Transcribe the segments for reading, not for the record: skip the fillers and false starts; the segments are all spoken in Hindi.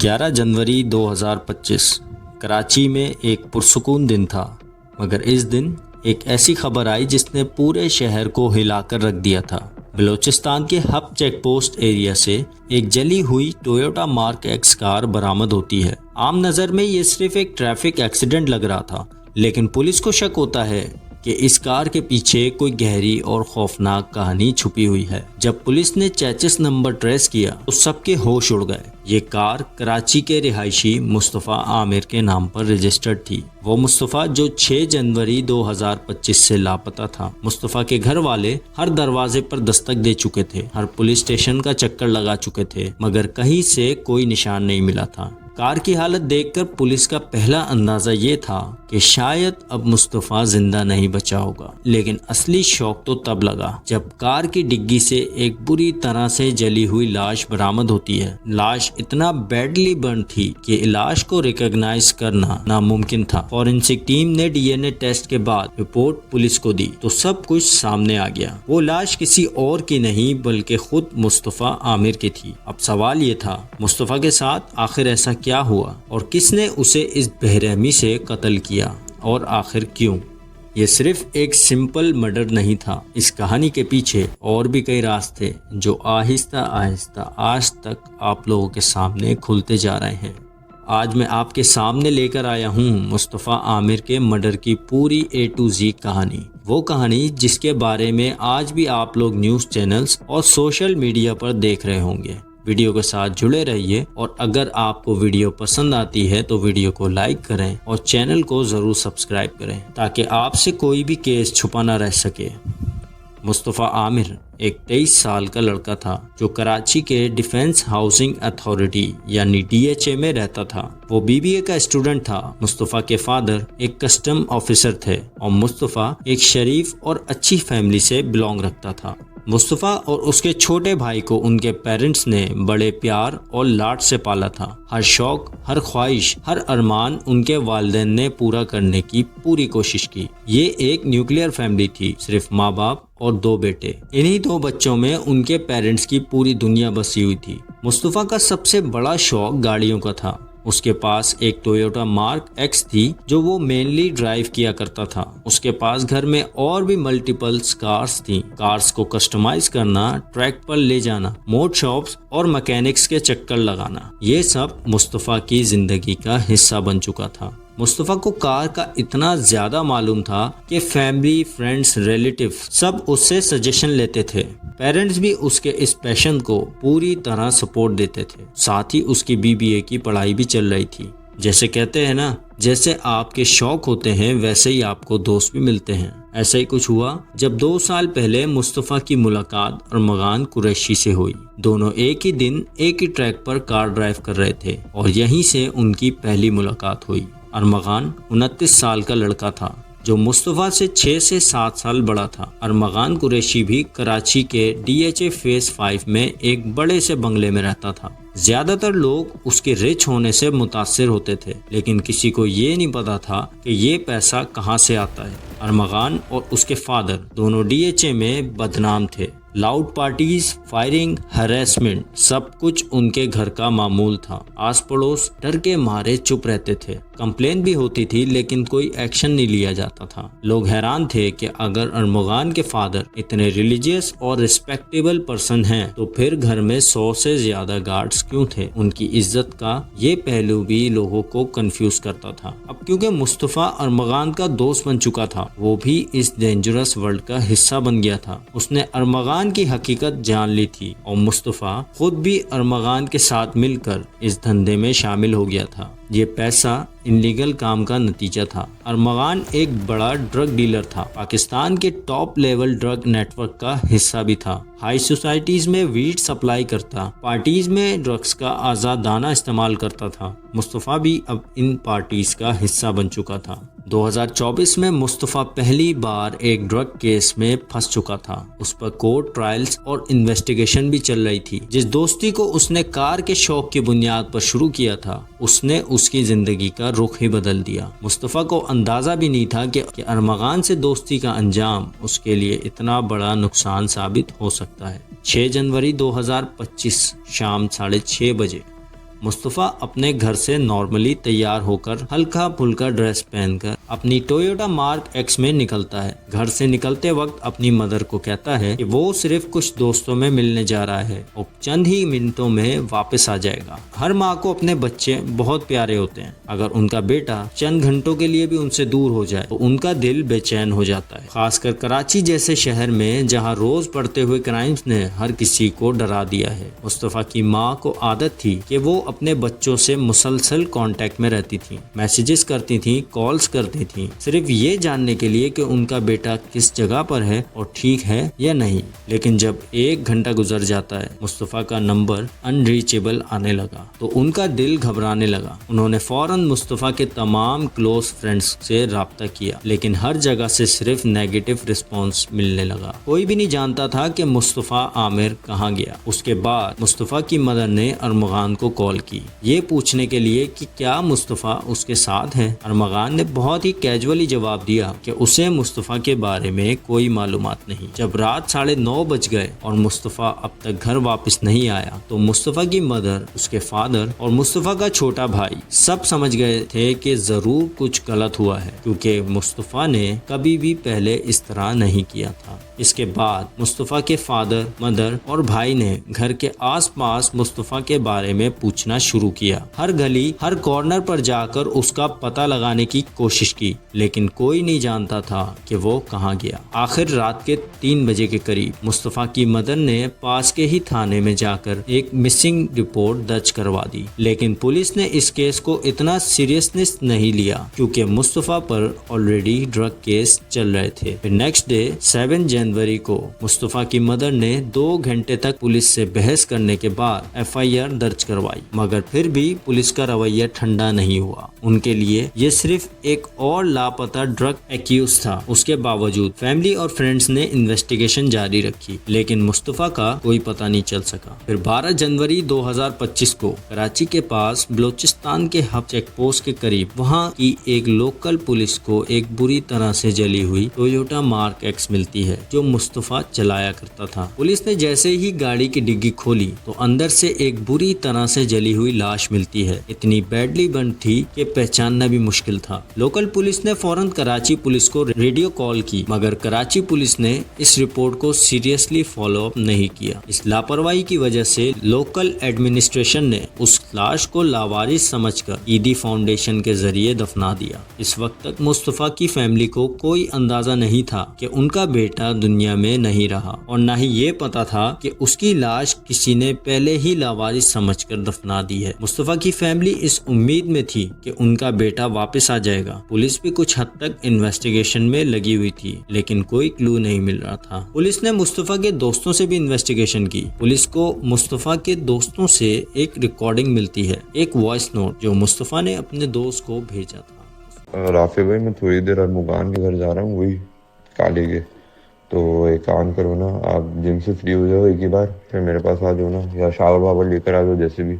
11 जनवरी 2025 कराची में एक पुरसुकून दिन था, मगर इस दिन एक ऐसी खबर आई जिसने पूरे शहर को हिलाकर रख दिया था। बलूचिस्तान के हब चेक पोस्ट एरिया से एक जली हुई टोयोटा मार्क एक्स कार बरामद होती है। आम नज़र में ये सिर्फ एक ट्रैफिक एक्सीडेंट लग रहा था, लेकिन पुलिस को शक होता है कि इस कार के पीछे कोई गहरी और खौफनाक कहानी छुपी हुई है। जब पुलिस ने चेसिस नंबर ट्रेस किया तो सबके होश उड़ गए। ये कार कराची के रिहायशी मुस्तफ़ा आमिर के नाम पर रजिस्टर्ड थी। वो मुस्तफ़ा जो 6 जनवरी 2025 से लापता था। मुस्तफ़ा के घर वाले हर दरवाजे पर दस्तक दे चुके थे, हर पुलिस स्टेशन का चक्कर लगा चुके थे, मगर कहीं से कोई निशान नहीं मिला था। कार की हालत देखकर पुलिस का पहला अंदाजा ये था कि शायद अब मुस्तफ़ा जिंदा नहीं बचा होगा, लेकिन असली शौक तो तब लगा जब कार की डिग्गी से एक बुरी तरह से जली हुई लाश बरामद होती है। लाश इतना बैडली बर्न थी कि लाश को रिकॉग्नाइज करना नामुमकिन था। फॉरेंसिक टीम ने डीएनए टेस्ट के बाद रिपोर्ट पुलिस को दी तो सब कुछ सामने आ गया। वो लाश किसी और की नहीं बल्कि खुद मुस्तफ़ा आमिर की थी। अब सवाल ये था, मुस्तफ़ा के साथ आखिर ऐसा क्या हुआ और किसने उसे इस बेरहमी से कत्ल किया, और आखिर क्यों? ये सिर्फ एक सिंपल मर्डर नहीं था। इस कहानी के पीछे और भी कई राज थे जो आहिस्ता आहिस्ता आज तक आप लोगों के सामने खुलते जा रहे हैं। आज मैं आपके सामने लेकर आया हूँ मुस्तफ़ा आमिर के मर्डर की पूरी A to Z कहानी। वो कहानी जिसके बारे में आज भी आप लोग न्यूज़ चैनल्स और सोशल मीडिया पर देख रहे होंगे। वीडियो के साथ जुड़े रहिए, और अगर आपको वीडियो पसंद आती है तो वीडियो को लाइक करें और चैनल को ज़रूर सब्सक्राइब करें ताकि आपसे कोई भी केस छुपा ना रह सके। मुस्तफ़ा आमिर एक 23 साल का लड़का था जो कराची के डिफेंस हाउसिंग अथॉरिटी यानी DHA में रहता था। वो BBA का स्टूडेंट था। मुस्तफ़ा के फादर एक कस्टम ऑफिसर थे और मुस्तफ़ा एक शरीफ और अच्छी फैमिली से बिलोंग रखता था। मुस्तफ़ा और उसके छोटे भाई को उनके पेरेंट्स ने बड़े प्यार और लाड से पाला था। हर शौक, हर ख्वाहिश, हर अरमान उनके वालिदैन ने पूरा करने की पूरी कोशिश की। ये एक न्यूक्लियर फैमिली थी, सिर्फ माँ बाप और 2 बेटे। इन्हीं 2 बच्चों में उनके पेरेंट्स की पूरी दुनिया बसी हुई थी। मुस्तफ़ा का सबसे बड़ा शौक गाड़ियों का था। उसके पास एक टोयोटा मार्क एक्स थी जो वो मेनली ड्राइव किया करता था। उसके पास घर में और भी मल्टीपल कार्स थी। कार्स को कस्टमाइज करना, ट्रैक पर ले जाना, मोड शॉप्स और मैकेनिक्स के चक्कर लगाना, ये सब मुस्तफ़ा की जिंदगी का हिस्सा बन चुका था। मुस्तफ़ा को कार का इतना ज़्यादा मालूम था कि फैमिली, फ्रेंड्स, रिलेटिव सब उससे सजेशन लेते थे। पेरेंट्स भी उसके इस पैशन को पूरी तरह सपोर्ट देते थे। साथ ही उसकी BBA की पढ़ाई भी चल रही थी। जैसे कहते हैं ना, जैसे आपके शौक होते हैं वैसे ही आपको दोस्त भी मिलते हैं। ऐसा ही कुछ हुआ जब 2 साल पहले मुस्तफ़ा की मुलाकात अरमगान कुरैशी से हुई। दोनों एक ही दिन एक ही ट्रैक पर कार ड्राइव कर रहे थे और यहीं से उनकी पहली मुलाकात हुई। अरमगान 29 साल का लड़का था जो मुस्तफ़ा से 6 से 7 साल बड़ा था। अरमगान कुरैशी भी कराची के DHA फेज 5 में एक बड़े से बंगले में रहता था। ज्यादातर लोग उसके रिच होने से मुतासिर होते थे, लेकिन किसी को ये नहीं पता था कि ये पैसा कहाँ से आता है। अरमगान और उसके फादर दोनों DHA में बदनाम थे। लाउड पार्टीज, फायरिंग, हरेसमेंट, सब कुछ उनके घर का मामूल था। आस पड़ोस डर के मारे चुप रहते थे। कंप्लेन भी होती थी लेकिन कोई एक्शन नहीं लिया जाता था। लोग हैरान थे कि अगर अरमगान के फादर इतने रिलीजियस और रिस्पेक्टेबल पर्सन हैं तो फिर घर में 100 से ज्यादा गार्ड्स क्यों थे। उनकी इज्जत का ये पहलू भी लोगों को कंफ्यूज करता था। अब क्योंकि मुस्तफ़ा अरमगान का दोस्त बन चुका था, वो भी इस डेंजरस वर्ल्ड का हिस्सा बन गया था। उसने अरमगान की हकीकत जान ली थी और मुस्तफ़ा खुद भी अरमगान के साथ मिलकर इस धंधे में शामिल हो गया था। ये पैसा इनलीगल काम का नतीजा था। अरमगान एक बड़ा ड्रग डीलर था। पाकिस्तान के टॉप लेवल ड्रग नेटवर्क का हिस्सा भी था। हाई सोसाइटीज में वीड सप्लाई करता, पार्टीज में ड्रग्स का आज़ादाना इस्तेमाल करता था। मुस्तफ़ा भी अब इन पार्टीज का हिस्सा बन चुका था। 2024 में मुस्तफ़ा पहली बार एक ड्रग केस में फंस चुका था। उस पर कोर्ट ट्रायल्स और इन्वेस्टिगेशन भी चल रही थी। जिस दोस्ती को उसने कार के शौक की बुनियाद पर शुरू किया था, उसने उसकी जिंदगी का रुख ही बदल दिया। मुस्तफ़ा को अंदाजा भी नहीं था कि अरमगान से दोस्ती का अंजाम उसके लिए इतना बड़ा नुकसान साबित हो सकता है। 6 जनवरी 2025 शाम 6:30 बजे मुस्तफ़ा अपने घर से नॉर्मली तैयार होकर हल्का फुल्का ड्रेस पहनकर अपनी टोयोटा मार्क एक्स में निकलता है। घर से निकलते वक्त अपनी मदर को कहता है कि वो सिर्फ कुछ दोस्तों में मिलने जा रहा है और चंद ही मिनटों में वापस आ जाएगा। हर माँ को अपने बच्चे बहुत प्यारे होते हैं। अगर उनका बेटा चंद घंटों के लिए भी उनसे दूर हो जाए तो उनका दिल बेचैन हो जाता है। खासकर कराची जैसे शहर में जहाँ रोज बढ़ते हुए क्राइम्स ने हर किसी को डरा दिया है। मुस्तफ़ा की माँ को आदत थी कि वो अपने बच्चों से मुसलसल कांटेक्ट में रहती थी, मैसेजेस करती थी, कॉल्स करती थी, सिर्फ ये जानने के लिए कि उनका बेटा किस जगह पर है और ठीक है या नहीं। लेकिन जब 1 घंटा गुजर जाता है, मुस्तफ़ा का नंबर अनरीचेबल आने लगा तो उनका दिल घबराने लगा। उन्होंने फौरन मुस्तफ़ा के तमाम क्लोज फ्रेंड्स से राब्ता किया, लेकिन हर जगह से सिर्फ नेगेटिव रिस्पॉन्स मिलने लगा। कोई भी नहीं जानता था कि मुस्तफ़ा आमिर कहाँ गया। उसके बाद मुस्तफ़ा की मदर ने अरमगान को कॉल की, ये पूछने के लिए कि क्या मुस्तफ़ा उसके साथ है। अरमगान ने बहुत ही कैजुअली जवाब दिया कि उसे मुस्तफ़ा के बारे में कोई मालूमात नहीं। जब रात 9:30 बज गए और मुस्तफ़ा अब तक घर वापस नहीं आया तो मुस्तफ़ा की मदर, उसके फादर और मुस्तफ़ा का छोटा भाई सब समझ गए थे कि जरूर कुछ गलत हुआ है, क्योंकि मुस्तफ़ा ने कभी भी पहले इस तरह नहीं किया था। इसके बाद मुस्तफ़ा के फादर, मदर और भाई ने घर के आसपास मुस्तफ़ा के बारे में पूछना शुरू किया। हर गली, हर कॉर्नर पर जाकर उसका पता लगाने की कोशिश की, लेकिन कोई नहीं जानता था कि वो कहाँ गया। आखिर रात के 3 बजे के करीब मुस्तफ़ा की मदर ने पास के ही थाने में जाकर एक मिसिंग रिपोर्ट दर्ज करवा दी, लेकिन पुलिस ने इस केस को इतना सीरियसनेस नहीं लिया क्योंकि मुस्तफ़ा पर ऑलरेडी ड्रग केस चल रहे थे। फिर नेक्स्ट डे 7 जनवरी को मुस्तफ़ा की मदर ने 2 घंटे तक पुलिस से बहस करने के बाद FIR दर्ज करवाई, मगर फिर भी पुलिस का रवैया ठंडा नहीं हुआ। उनके लिए ये सिर्फ एक और लापता ड्रग एक्यूज था। उसके बावजूद फैमिली और फ्रेंड्स ने इन्वेस्टिगेशन जारी रखी, लेकिन मुस्तफ़ा का कोई पता नहीं चल सका। फिर 12 जनवरी 2025 को कराची के पास बलोचिस्तान के हब चेक पोस्ट के करीब वहाँ की एक लोकल पुलिस को एक बुरी तरह से जली हुई टोयोटा मार्क एक्स मिलती है जो मुस्तफ़ा चलाया करता था। पुलिस ने जैसे ही गाड़ी की डिग्गी खोली तो अंदर से एक बुरी तरह से जली हुई लाश मिलती है। इतनी बैडली बर्न थी कि पहचानना भी मुश्किल था। लोकल पुलिस ने फौरन कराची पुलिस को रेडियो कॉल की, मगर कराची पुलिस ने इस रिपोर्ट को सीरियसली फॉलो अप नहीं किया। इस लापरवाही की वजह से लोकल एडमिनिस्ट्रेशन ने उस लाश को लावारिस समझकर ईदी फाउंडेशन के जरिए दफना दिया। इस वक्त तक मुस्तफ़ा की फैमिली को कोई अंदाजा नहीं था कि उनका बेटा दुनिया में नहीं रहा, और न ही ये पता था कि उसकी लाश किसी ने पहले ही लावारिस समझकर दफना दी है। मुस्तफ़ा की फैमिली इस उम्मीद में थी कि उनका बेटा वापस आ जाएगा। पुलिस भी कुछ हद तक इन्वेस्टिगेशन में लगी हुई थी, लेकिन कोई क्लू नहीं मिल रहा था। पुलिस ने मुस्तफ़ा के दोस्तों से भी इन्वेस्टिगेशन की। पुलिस को मुस्तफ़ा के दोस्तों से एक रिकॉर्डिंग मिलती है, एक वॉइस नोट जो मुस्तफ़ा ने अपने दोस्त को भेजा था। राफे भाई, मैं थोड़ी देर अरमुगान के घर जा रहा हूँ, वही काले के, तो एक काम करो ना, आप जिम से फ्री हो जाओ एक ही बार, फिर मेरे पास आ जाओ ना, या शावर वावर लेकर आ जाओ, जैसे भी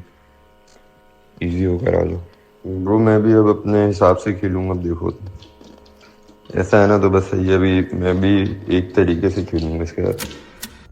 इजी होकर आ जाओ। ब्रो मैं भी अब अपने हिसाब से खेलूंगा। अब देखो ऐसा है ना, तो बस सही है, अभी मैं भी एक तरीके से खेलूंगा इसके साथ।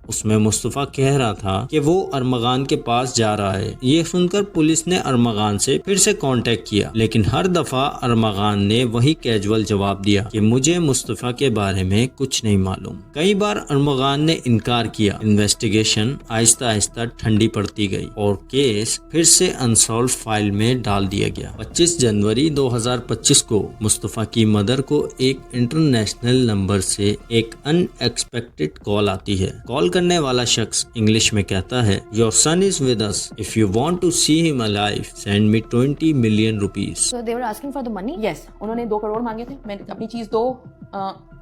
उसमें मुस्तफ़ा कह रहा था कि वो अरमगान के पास जा रहा है। ये सुनकर पुलिस ने अरमगान से फिर से कांटेक्ट किया, लेकिन हर दफा अरमगान ने वही कैजुअल जवाब दिया कि मुझे मुस्तफ़ा के बारे में कुछ नहीं मालूम। कई बार अरमगान ने इनकार किया। इन्वेस्टिगेशन आहिस्ता आहिस्ता ठंडी पड़ती गई और केस फिर से अनसॉल्व फाइल में डाल दिया गया। 25 जनवरी 2025 को मुस्तफ़ा की मदर को एक इंटरनेशनल नंबर से एक अनएक्सपेक्टेड कॉल आती है। कॉल करने वाला शख्स इंग्लिश में कहता है, your son is with us, if you want to see him alive send me 20 million rupees. So they were asking for the money? Yes, उन्होंने 2 करोड़ मांगे थे। मैं अपनी चीज दो,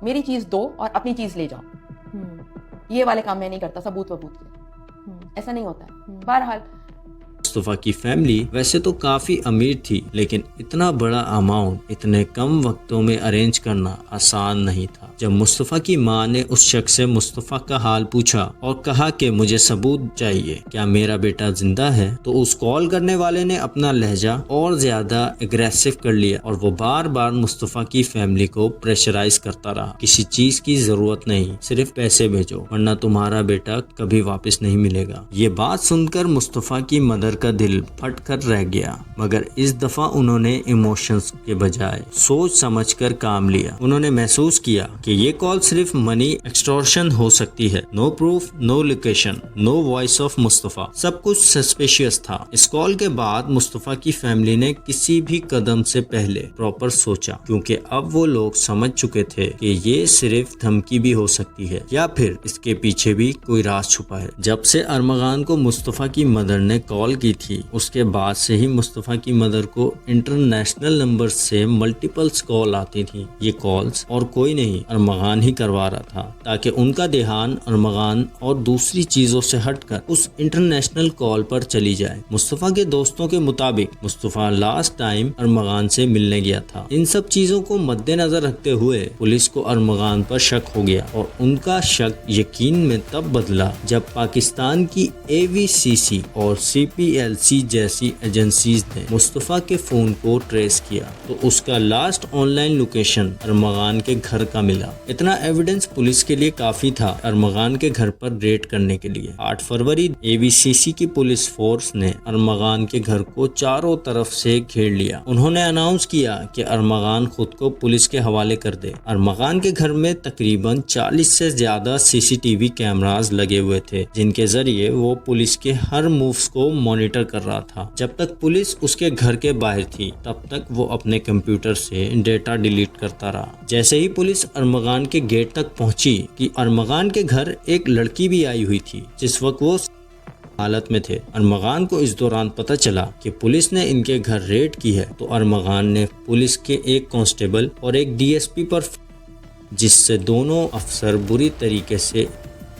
मेरी चीज दो और अपनी चीज ले जाओ। ये वाले काम मैं नहीं करता, सबूत वबूत के। ऐसा नहीं होता है। बहरहाल मुस्तफ़ा की फैमिली वैसे तो काफी अमीर थी, लेकिन इतना बड़ा अमाउंट इतने कम वक्तों में अरेंज करना आसान नहीं था। जब मुस्तफ़ा की माँ ने उस शख्स से मुस्तफ़ा का हाल पूछा और कहा कि मुझे सबूत चाहिए, क्या मेरा बेटा जिंदा है, तो उस कॉल करने वाले ने अपना लहजा और ज्यादा एग्रेसिव कर लिया और वो बार बार मुस्तफ़ा की फैमिली को प्रेशराइज करता रहा। किसी चीज की जरूरत नहीं, सिर्फ पैसे भेजो वरना तुम्हारा बेटा कभी वापस नहीं मिलेगा। ये बात सुनकर मुस्तफ़ा की मदर का दिल फट कर रह गया, मगर इस दफा उन्होंने इमोशंस के बजाय सोच समझकर काम लिया। उन्होंने महसूस किया कि ये कॉल सिर्फ मनी एक्सटॉर्शन हो सकती है। No proof, no location, no voice of Mustafa, सब कुछ सस्पिशियस था। इस कॉल के बाद मुस्तफा की फैमिली ने किसी भी कदम से पहले प्रॉपर सोचा, क्योंकि अब वो लोग समझ चुके थे कि ये सिर्फ धमकी भी हो सकती है या फिर इसके पीछे भी कोई राज छुपा है। जब से अरमगान को मुस्तफा की मदर ने कॉल की थी, उसके बाद से ही मुस्तफा की मदर को इंटरनेशनल नंबर से मल्टीपल्स कॉल आती थी। ये कॉल्स और कोई नहीं, अरमगान ही करवा रहा था, ताकि उनका ध्यान अरमगान और दूसरी चीजों से हटकर उस इंटरनेशनल कॉल पर चली जाए। मुस्तफा के दोस्तों के मुताबिक मुस्तफा लास्ट टाइम अरमगान से मिलने गया था। इन सब चीजों को मद्देनजर रखते हुए पुलिस को अरमगान पर शक हो गया, और उनका शक यकीन में तब बदला जब पाकिस्तान की AVCC और CPLC जैसी एजेंसीज ने मुस्तफा के फोन को ट्रेस किया तो उसका लास्ट ऑनलाइन लोकेशन अरमगान के घर का मिला। इतना एविडेंस पुलिस के लिए काफी था अरमगान के घर पर रेड करने के लिए। 8 फरवरी AVCC की पुलिस फोर्स ने अरमगान के घर को चारों तरफ से घेर लिया। उन्होंने अनाउंस किया कि अरमगान खुद को पुलिस के हवाले कर दे। अरमगान के घर में तकरीबन 40 से ज्यादा CCTV कैमरास लगे हुए थे, जिनके जरिए वो पुलिस के हर मूव्स को मॉनिटर कर रहा था। जब तक पुलिस उसके घर के बाहर थी तब तक वो अपने कंप्यूटर से डेटा डिलीट करता रहा। जैसे ही पुलिस अरमगान के गेट तक पहुंची कि अरमगान के घर एक लड़की भी आई हुई थी, जिस वक्त वो हालत में थे। अरमगान को इस दौरान पता चला कि पुलिस ने इनके घर रेड की है, तो अरमगान ने पुलिस के एक कांस्टेबल और एक DSP पर, जिससे दोनों अफसर बुरी तरीके से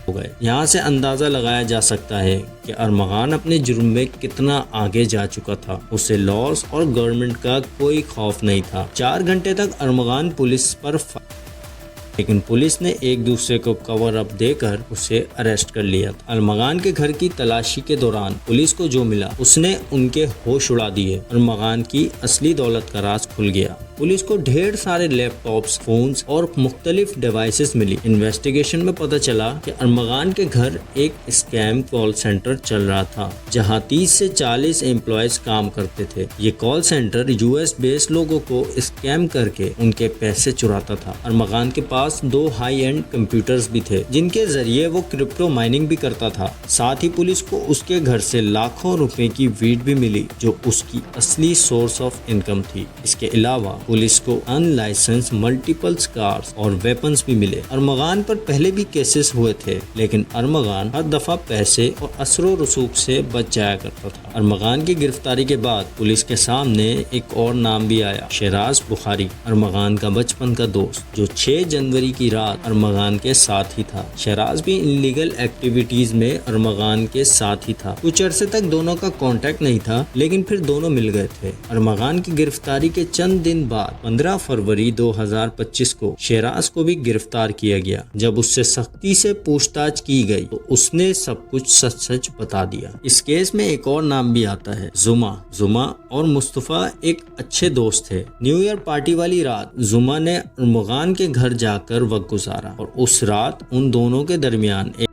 हो गए। यहाँ से अंदाजा लगाया जा सकता है कि अरमगान अपने जुर्म में कितना आगे जा चुका था। उसे लॉस और गवर्नमेंट का कोई खौफ नहीं था। 4 घंटे तक अरमगान पुलिस पर लेकिन पुलिस ने एक दूसरे को कवर अप देकर उसे अरेस्ट कर लिया था। अरमगान के घर की तलाशी के दौरान पुलिस को जो मिला उसने उनके होश उड़ा दिए। अरमगान की असली दौलत का राज खुल गया। पुलिस को ढेर सारे लैपटॉप्स, फोन्स और मुख्तलिफ डिवाइसेस मिली। इन्वेस्टिगेशन में पता चला कि अरमगान के घर एक स्कैम कॉल सेंटर चल रहा था, जहां 30 से 40 एम्प्लॉयज काम करते थे। ये कॉल सेंटर US बेस्ड लोगों को स्कैम करके उनके पैसे चुराता था। अरमगान के पास 2 हाई एंड कंप्यूटर्स भी थे, जिनके जरिए वो क्रिप्टो माइनिंग भी करता था। साथ ही पुलिस को उसके घर से लाखों रुपए की वीड भी मिली, जो उसकी असली सोर्स ऑफ इनकम थी। इसके अलावा पुलिस को अनलाइसेंस मल्टीपल कार्स और वेपन्स भी मिले। अरमगान पर पहले भी केसेस हुए थे, लेकिन अरमगान हर दफा पैसे और असरो रसूख से बच जाया करता था। अरमगान की गिरफ्तारी के बाद पुलिस के सामने एक और नाम भी आया, शहराज बुखारी, अरमगान का बचपन का दोस्त, जो 6 जनवरी की रात अरमगान के साथ ही था। शहराज भी इलीगल एक्टिविटीज में अरमगान के साथ ही था। कुछ अरसे तक दोनों का कांटेक्ट नहीं था, लेकिन फिर दोनों मिल गए थे। अरमगान की गिरफ्तारी के चंद दिन बाद 15 फरवरी 2025 को शहराज को भी गिरफ्तार किया गया। जब उससे सख्ती से पूछताछ की गई तो उसने सब कुछ सच सच बता दिया। इस केस में एक और नाम भी आता है, जुमा और मुस्तफा एक अच्छे दोस्त थे। न्यू ईयर पार्टी वाली रात जुमा ने अरमगान के घर जाकर वक्त गुजारा, और उस रात उन दोनों के दरमियान एक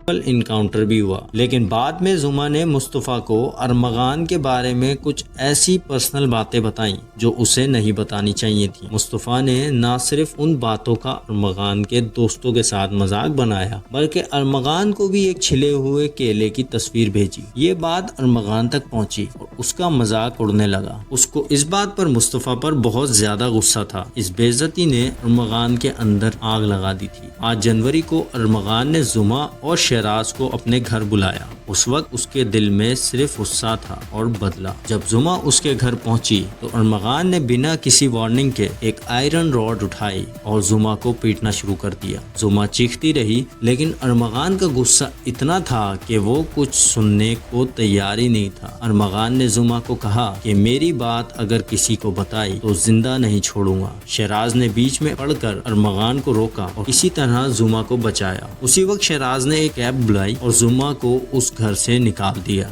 इनकाउंटर भी हुआ। लेकिन बाद में जुमा ने मुस्तफा को अरमगान के बारे में कुछ ऐसी पर्सनल बातें बताई जो उसे नहीं बतानी चाहिए थी। मुस्तफा ने न सिर्फ उन बातों का अरमगान के दोस्तों के साथ मजाक बनाया, बल्कि अरमगान को भी एक छिले हुए केले की तस्वीर भेजी। ये बात अरमगान तक पहुंची और उसका मजाक उड़ने लगा। उसको इस बात पर मुस्तफा पर बहुत ज्यादा गुस्सा था। इस बेइज्जती ने अरमगान के अंदर आग लगा दी थी। 8 जनवरी को अरमगान ने जुमा और शहराज को अपने घर बुलाया। उस वक्त उसके दिल में सिर्फ गुस्सा था और बदला। जब जुमा उसके घर पहुंची तो अरमगान ने बिना किसी वार्निंग के एक आयरन रॉड उठाई और जुमा को पीटना शुरू कर दिया। जुमा चीखती रही, लेकिन अरमगान का गुस्सा इतना था कि वो कुछ सुनने को तैयार ही नहीं था। अरमगान ने जुमा को कहा कि मेरी बात अगर किसी को बताई तो जिंदा नहीं छोड़ूंगा। शहराज ने बीच में पड़कर अरमगान को रोका और इसी तरह जुमा को बचाया। उसी वक्त शहराज ने एक कैब बुलाई और जुमा को उस घर से निकाल दिया।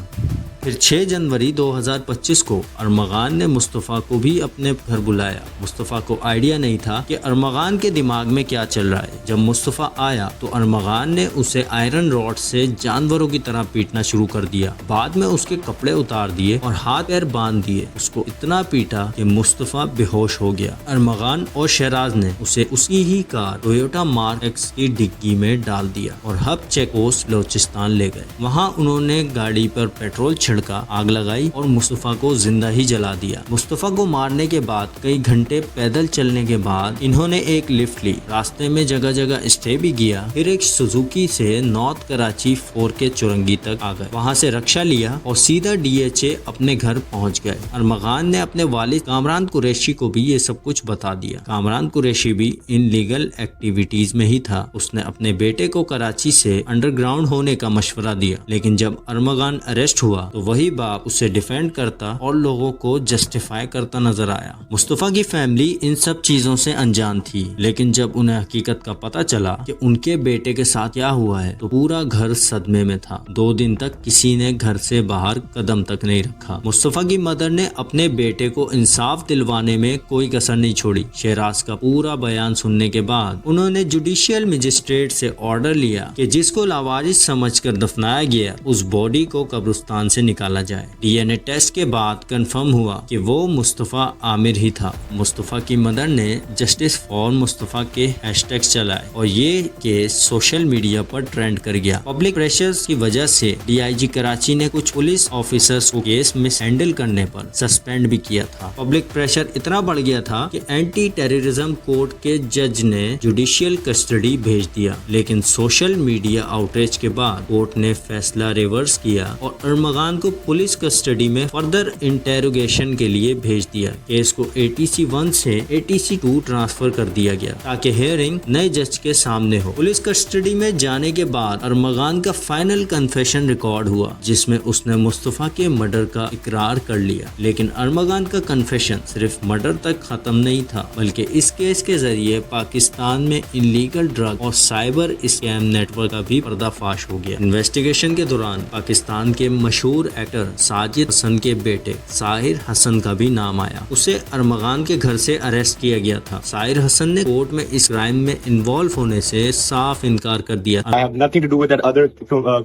फिर 6 जनवरी 2025 को अरमगान ने मुस्तफ़ा को भी अपने घर बुलाया। मुस्तफ़ा को आइडिया नहीं था कि अरमगान के दिमाग में क्या चल रहा है। जब मुस्तफ़ा आया तो अरमगान ने उसे आयरन रॉड से जानवरों की तरह पीटना शुरू कर दिया। बाद में उसके कपड़े उतार दिए और हाथ पैर बांध दिए। उसको इतना पीटा कि मुस्तफ़ा बेहोश हो गया। अरमगान और शहराज ने उसे उसकी ही कार टोयोटा मार्क एक्स की डिग्गी में डाल दिया और हब चेक पोस्ट बलोचिस्तान ले गए। वहाँ उन्होंने गाड़ी पर पेट्रोल छिड़का, आग लगाई और मुस्तफ़ा को जिंदा ही जला दिया। मुस्तफ़ा को मारने के बाद कई घंटे पैदल चलने के बाद इन्होंने एक लिफ्ट ली। रास्ते में जगह जगह स्टे भी किया। फिर एक सुजुकी से नॉर्थ कराची 4 के चुरंगी तक आ गए। वहाँ से रक्षा लिया और सीधा DHA अपने घर पहुँच गए। अरमगान ने अपने वालिद कामरान कुरैशी को भी ये सब कुछ बता दिया। कामरान कुरैशी भी इन लीगल एक्टिविटीज में ही था। उसने अपने बेटे को कराची से अंडरग्राउंड होने का मशवरा दिया, लेकिन जब अरमगान अरेस्ट हुआ तो वही बाप उसे डिफेंड करता और लोगों को जस्टिफाई करता नजर आया। मुस्तफ़ा की फैमिली इन सब चीजों से अनजान थी, लेकिन जब उन्हें हकीकत का पता चला कि उनके बेटे के साथ क्या हुआ है तो पूरा घर सदमे में था। 2 दिन तक किसी ने घर से बाहर कदम तक नहीं रखा। मुस्तफ़ा की मदर ने अपने बेटे को इंसाफ दिलवाने में कोई कसर नहीं छोड़ी। शहराज का पूरा बयान सुनने के बाद उन्होंने जुडिशियल मजिस्ट्रेट से ऑर्डर लिया कि जिसको लावारिस समझकर दफनाया गया उस बॉडी को कब्रिस्तान से निकाला जाए। DNA टेस्ट के बाद कंफर्म हुआ कि वो मुस्तफ़ा आमिर ही था। मुस्तफ़ा की मदर ने जस्टिस फॉर मुस्तफ़ा के हैशटैग्स चलाए और ये केस सोशल मीडिया पर ट्रेंड कर गया। पब्लिक प्रेशर्स की वजह से DIG कराची ने कुछ पुलिस ऑफिसर्स को केस में हैंडल करने पर सस्पेंड भी किया था। पब्लिक प्रेशर इतना बढ़ गया था कि एंटी टेररिज्म कोर्ट के जज ने जुडिशियल कस्टडी भेज दिया, लेकिन सोशल मीडिया आउटरीच के बाद कोर्ट ने फैसला रिवर्स किया और अरमगान को पुलिस कस्टडी में फर्दर इंटेरोगेशन के लिए भेज दिया। केस को ATC 1 से ATC 2 ट्रांसफर कर दिया गया ताकि हियरिंग नए जज के सामने हो। पुलिस कस्टडी में जाने के बाद अरमगान का फाइनल कन्फेशन रिकॉर्ड हुआ, जिसमें उसने मुस्तफ़ा के मर्डर का इकरार कर लिया। लेकिन अरमगान का कन्फेशन सिर्फ मर्डर तक खत्म नहीं था, बल्कि इस केस के जरिए पाकिस्तान में इलीगल ड्रग और साइबर स्कैम नेटवर्क का भी पर्दाफाश हो गया। इन्वेस्टिगेशन के दौरान पाकिस्तान के मशहूर एक्टर साजिद हसन के बेटे साहिर हसन का भी नाम आया। उसे अरमगान के घर से अरेस्ट किया गया था। साहिर हसन ने कोर्ट में इस क्राइम में इन्वॉल्व होने से साफ इनकार कर दिया। I have nothing to do with that other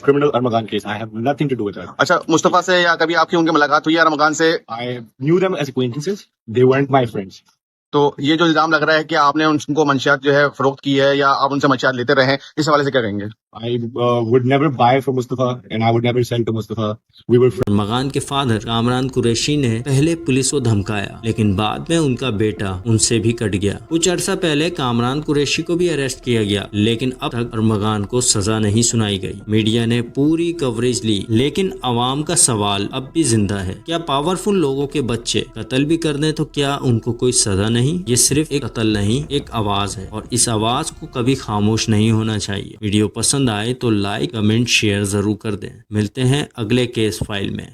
criminal Armagan case. I have nothing to do with that. अच्छा, मुस्तफा से या कभी आपकी उनकी मुलाकात हुई है अरमगान से? I knew them as acquaintances. They weren't my friends. तो ये जो इल्जाम लग रहा है कि आपने उनको मंशियात जो है फरोख्त की है या आप उनसे मंशियात लेते रहे, इस हवाले से क्या कहेंगे? I would never buy from Mustafa and I would never sell to Mustafa. We were friends. अरमगान के फादर कामरान कुरैशी ने पहले पुलिस को धमकाया, लेकिन बाद में उनका बेटा उनसे भी कट गया। कुछ अर्सा पहले कामरान कुरैशी को भी अरेस्ट किया गया, लेकिन अब तक अरमगान को सजा नहीं सुनाई गई। मीडिया ने पूरी कवरेज ली, लेकिन अवाम का सवाल अब भी जिंदा है। क्या पावरफुल लोगों के बच्चे कत्ल भी कर दें तो क्या उनको कोई सजा नहीं? ये सिर्फ एक कत्ल नहीं, एक आवाज है और इस आवाज को कभी खामोश नहीं होना चाहिए। वीडियो पसंद आए तो लाइक, कमेंट, शेयर जरूर कर दें। मिलते हैं अगले केस फाइल में।